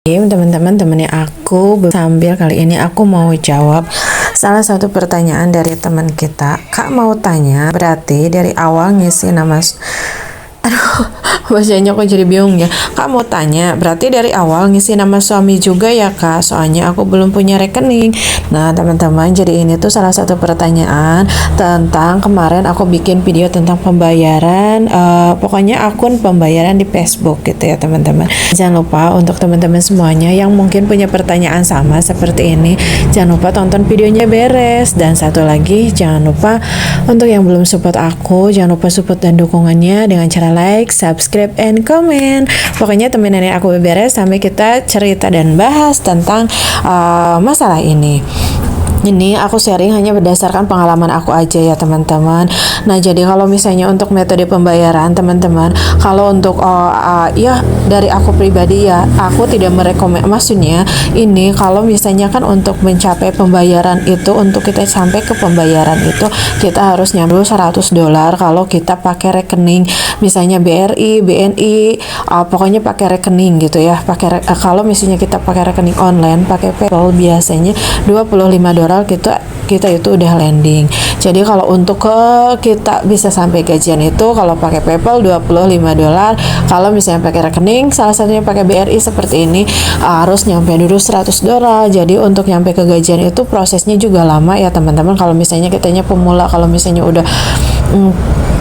Teman-teman, temennya aku sambil kali ini aku mau jawab salah satu pertanyaan dari teman kita. Kak mau tanya, berarti dari awal ngisi nama bahasanya kok jadi bingung ya. Kak mau tanya, berarti dari awal ngisi nama suami juga ya kak? Soalnya aku belum punya rekening. Nah teman-teman, jadi ini tuh salah satu pertanyaan tentang kemarin aku bikin video tentang pembayaran, pokoknya akun pembayaran di Facebook gitu ya teman-teman. Jangan lupa untuk teman-teman semuanya yang mungkin punya pertanyaan sama seperti ini, jangan lupa tonton videonya beres. Dan satu lagi, jangan lupa untuk yang belum support aku, jangan lupa support dan dukungannya dengan cara like, subscribe, and comment. Pokoknya temenin aku beres sampai kita cerita dan bahas tentang masalah ini. Ini aku sharing hanya berdasarkan pengalaman aku aja ya teman-teman. Nah jadi kalau misalnya untuk metode pembayaran teman-teman, kalau untuk ya dari aku pribadi ya, aku tidak merekomend, maksudnya ini kalau misalnya kan untuk mencapai pembayaran itu, untuk kita sampai ke pembayaran itu kita harus nyampe $100 kalau kita pakai rekening misalnya BRI, BNI, pokoknya pakai rekening gitu ya. Kalau misalnya kita pakai rekening online, pakai PayPal biasanya $25 kita itu udah landing. Jadi kalau untuk kita bisa sampai gajian itu kalau pakai PayPal $25. Kalau misalnya pakai rekening, salah satunya pakai BRI seperti ini, harus nyampe dulu $100. Jadi untuk nyampe ke gajian itu prosesnya juga lama ya teman-teman. Kalau misalnya kitanya pemula, kalau misalnya udah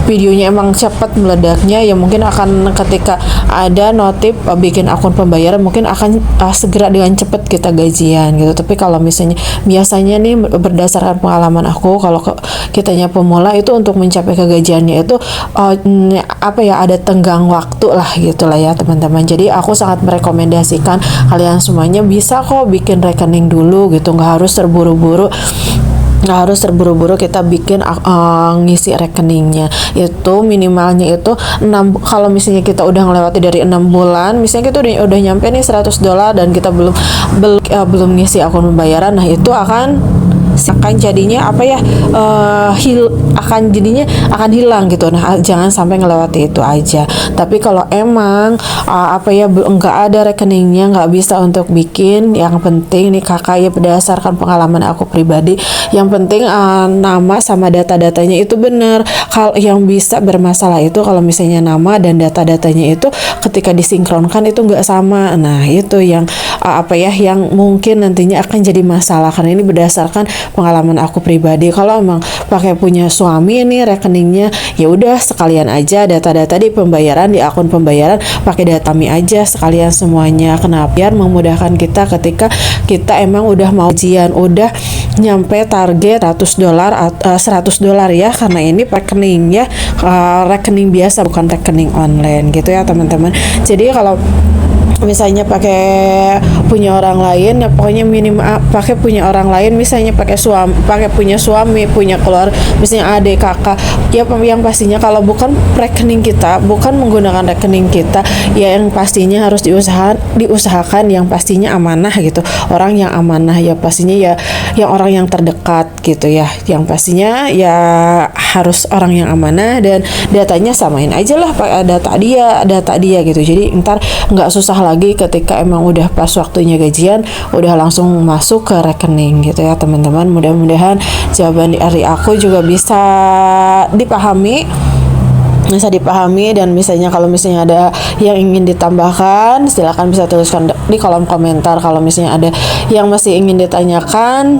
videonya emang cepat meledaknya ya, mungkin akan ketika ada notif bikin akun pembayaran mungkin akan segera dengan cepat kita gajian gitu. Tapi kalau misalnya biasanya nih berdasarkan pengalaman aku, kalau kitanya pemula itu untuk mencapai kegajiannya itu ada tenggang waktu lah gitulah ya teman-teman. Jadi aku sangat merekomendasikan kalian semuanya bisa kok bikin rekening dulu gitu, nggak harus terburu-buru kita bikin ngisi rekeningnya. Itu minimalnya itu 6, kalau misalnya kita udah ngelewati dari 6 bulan, misalnya kita udah nyampe nih $100 dan kita belum ngisi akun pembayaran, nah itu akan jadinya akan hilang gitu. Nah jangan sampai ngelewati itu aja. Tapi kalau emang nggak ada rekeningnya, nggak bisa untuk bikin, yang penting nih kakak ya berdasarkan pengalaman aku pribadi, yang penting nama sama data-datanya itu benar. Kalau yang bisa bermasalah itu kalau misalnya nama dan data-datanya itu ketika disinkronkan itu nggak sama. Nah itu yang yang mungkin nantinya akan jadi masalah, karena ini berdasarkan pengalaman aku pribadi. Kalau emang pakai punya suami nih rekeningnya, ya udah sekalian aja data-data di pembayaran, di akun pembayaran pakai data Mi aja sekalian semuanya. Kenapa? Biar memudahkan kita ketika kita emang udah mau ujian, udah nyampe target $100 ya, karena ini rekeningnya rekening biasa bukan rekening online gitu ya teman-teman. Jadi kalau misalnya pakai punya orang lain ya, pokoknya pakai punya orang lain, misalnya punya suami, punya keluarga, misalnya adik, kakak ya, yang pastinya kalau bukan rekening kita, bukan menggunakan rekening kita ya, yang pastinya harus diusahakan yang pastinya amanah gitu, orang yang amanah ya, pastinya ya yang orang yang terdekat gitu ya, yang pastinya ya harus orang yang amanah, dan datanya samain aja lah data dia gitu. Jadi ntar nggak susah lagi ketika emang udah pas waktunya gajian udah langsung masuk ke rekening gitu ya teman-teman. Mudah-mudahan jawaban dari aku juga bisa dipahami, dan misalnya kalau misalnya ada yang ingin ditambahkan silakan bisa tuliskan di kolom komentar. Kalau misalnya ada yang masih ingin ditanyakan,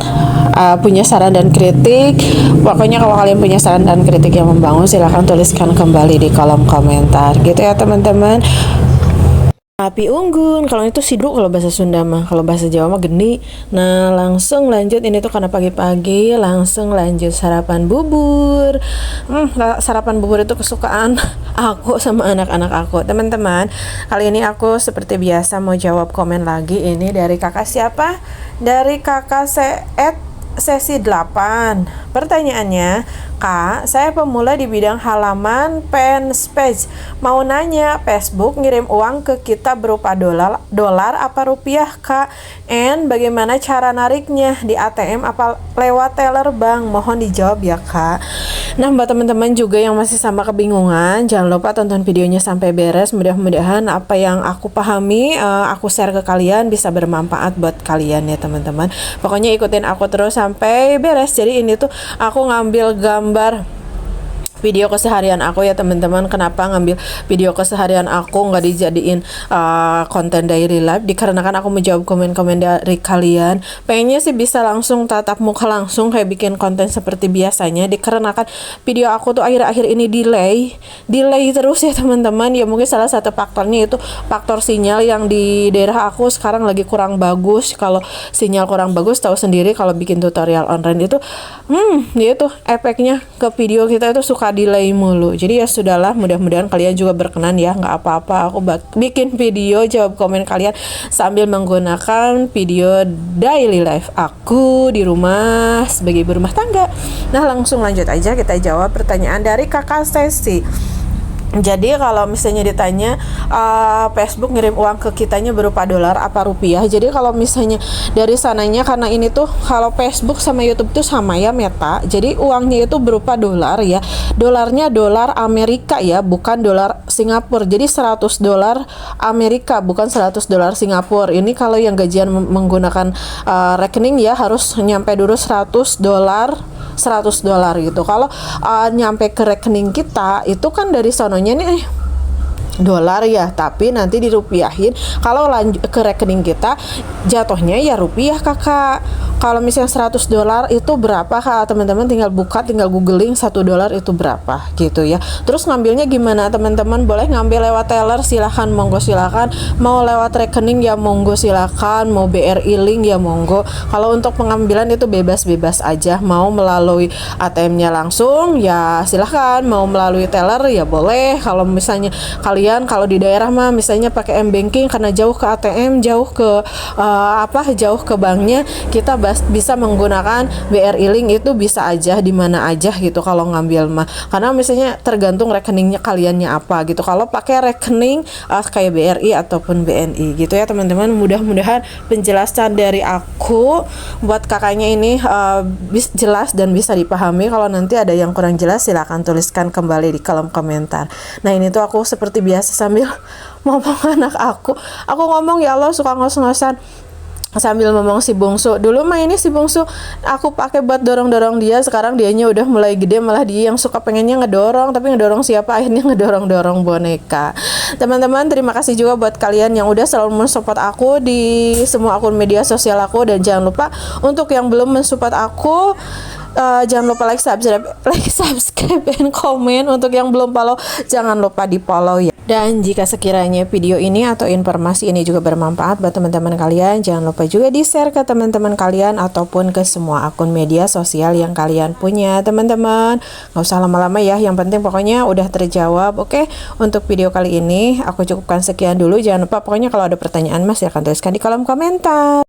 punya saran dan kritik, pokoknya kalau kalian punya saran dan kritik yang membangun silakan tuliskan kembali di kolom komentar gitu ya teman-teman. Api unggun, kalau itu sidru kalau bahasa Sunda mah, kalau bahasa Jawa mah geni. Nah langsung lanjut, ini tuh karena pagi-pagi langsung lanjut sarapan bubur. Sarapan bubur itu kesukaan aku sama anak-anak aku teman-teman. Kali ini aku seperti biasa mau jawab komen lagi. Ini dari kakak siapa? Dari kakak sesi 8. Pertanyaannya, Kak, saya pemula di bidang halaman fanpage. Mau nanya, Facebook ngirim uang ke kita berupa dolar apa rupiah, Kak? And bagaimana cara nariknya di ATM apa lewat teller bank? Mohon dijawab ya, Kak. Nah, buat teman-teman juga yang masih sama kebingungan, jangan lupa tonton videonya sampai beres. Mudah-mudahan apa yang aku pahami, aku share ke kalian bisa bermanfaat buat kalian ya teman-teman. Pokoknya ikutin aku terus sampai beres. Jadi ini tuh aku ngambil gambar video keseharian aku ya teman-teman. Kenapa ngambil video keseharian aku nggak dijadiin konten daily life, dikarenakan aku menjawab komen-komen dari kalian. Pengennya sih bisa langsung tatap muka langsung kayak bikin konten seperti biasanya, dikarenakan video aku tuh akhir-akhir ini delay terus ya teman-teman. Ya mungkin salah satu faktornya itu faktor sinyal yang di daerah aku sekarang lagi kurang bagus. Kalau sinyal kurang bagus, tahu sendiri kalau bikin tutorial online itu dia tuh efeknya ke video kita itu suka delay mulu. Jadi ya sudahlah, mudah-mudahan kalian juga berkenan ya. Nggak apa-apa aku bikin video jawab komen kalian sambil menggunakan video daily life aku di rumah sebagai ibu rumah tangga. Nah, langsung lanjut aja, kita jawab pertanyaan dari Kakak Sesi. Jadi kalau misalnya ditanya Facebook ngirim uang ke kitanya berupa dolar apa rupiah. Jadi kalau misalnya dari sananya, karena ini tuh kalau Facebook sama YouTube tuh sama ya, Meta. Jadi uangnya itu berupa dolar ya. Dolarnya dolar Amerika ya, bukan dolar Singapura. Jadi 100 dolar Amerika, bukan 100 dolar Singapura. Ini kalau yang gajian menggunakan rekening ya harus nyampe dulu 100 dolar gitu. Kalau nyampe ke rekening kita itu kan dari sononya nih dolar ya, tapi nanti dirupiahin. Kalau lanjut ke rekening kita jatuhnya ya rupiah kakak. Kalau misalnya 100 dolar itu berapa kak, teman-teman tinggal buka, tinggal googling 1 dolar itu berapa gitu ya. Terus ngambilnya gimana teman-teman? Boleh ngambil lewat teller, silahkan, monggo silahkan. Mau lewat rekening ya monggo silahkan, mau BRI link ya monggo. Kalau untuk pengambilan itu bebas-bebas aja. Mau melalui ATM-nya langsung ya silahkan, mau melalui teller ya boleh. Kalau misalnya kalian kalau di daerah mah misalnya pakai M-Banking karena jauh ke ATM, jauh ke banknya, kita bisa menggunakan BRI link, itu bisa aja di mana aja gitu kalau ngambil mah. Karena misalnya tergantung rekeningnya kaliannya apa gitu. Kalau pakai rekening kayak BRI ataupun BNI gitu ya teman-teman. Mudah-mudahan penjelasan dari aku buat kakaknya ini jelas dan bisa dipahami. Kalau nanti ada yang kurang jelas silahkan tuliskan kembali di kolom komentar. Nah, ini tuh aku seperti biasa sambil ngomong anak aku ngomong ya Allah suka ngos-ngosan sambil ngomong si bungsu. Dulu mah ini si bungsu aku pakai buat dorong-dorong dia, sekarang dianya udah mulai gede, malah dia yang suka pengennya ngedorong. Tapi ngedorong siapa? Akhirnya ngedorong-dorong boneka. Teman-teman, terima kasih juga buat kalian yang udah selalu mensupport aku di semua akun media sosial aku. Dan jangan lupa untuk yang belum mensupport aku, jangan lupa like, subscribe, dan komen. Untuk yang belum follow, jangan lupa di follow ya. Dan jika sekiranya video ini atau informasi ini juga bermanfaat buat teman-teman kalian, jangan lupa juga di-share ke teman-teman kalian ataupun ke semua akun media sosial yang kalian punya teman-teman. Gak usah lama-lama ya, yang penting pokoknya udah terjawab. Oke, untuk video kali ini aku cukupkan sekian dulu. Jangan lupa pokoknya kalau ada pertanyaan mas silahkan tuliskan di kolom komentar.